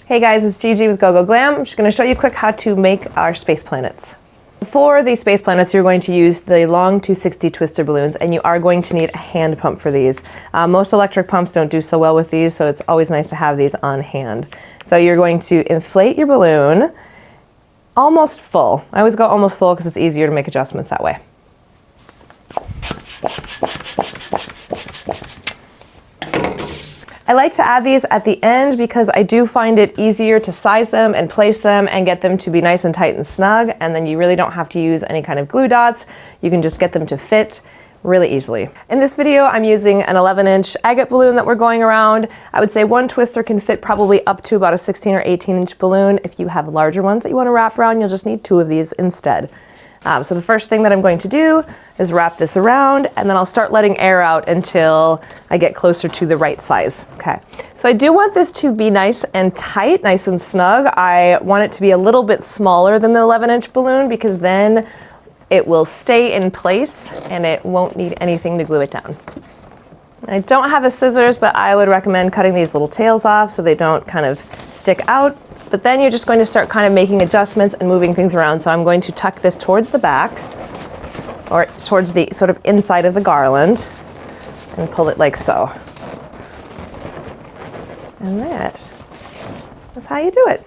Hey guys, it's Gigi with Go Go Glam. I'm just going to show you quick how to make our space planets. For the space planets, you're going to use the long 260 twister balloons, and you are going to need a hand pump for these. Most electric pumps don't do so well with these, so it's always nice to have these on hand. So you're going to inflate your balloon almost full. I always go almost full because it's easier to make adjustments that way. I like to add these at the end because I do find it easier to size them and place them and get them to be nice and tight and snug, and then you really don't have to use any kind of glue dots. You can just get them to fit really easily. In this video, I'm using an 11-inch agate balloon that we're going around. I would say one twister can fit probably up to about a 16 or 18-inch balloon. If you have larger ones that you want to wrap around, you'll just need 2 of these instead. So the first thing that I'm going to do is wrap this around, and then I'll start letting air out until I get closer to the right size. Okay, so I do want this to be nice and tight, nice and snug. I want it to be a little bit smaller than the 11-inch balloon because then it will stay in place and it won't need anything to glue it down. I don't have a scissors, but I would recommend cutting these little tails off so they don't kind of stick out. But then you're just going to start kind of making adjustments and moving things around. So I'm going to tuck this towards the back, or towards the sort of inside of the garland, and pull it like so. And that's how you do it.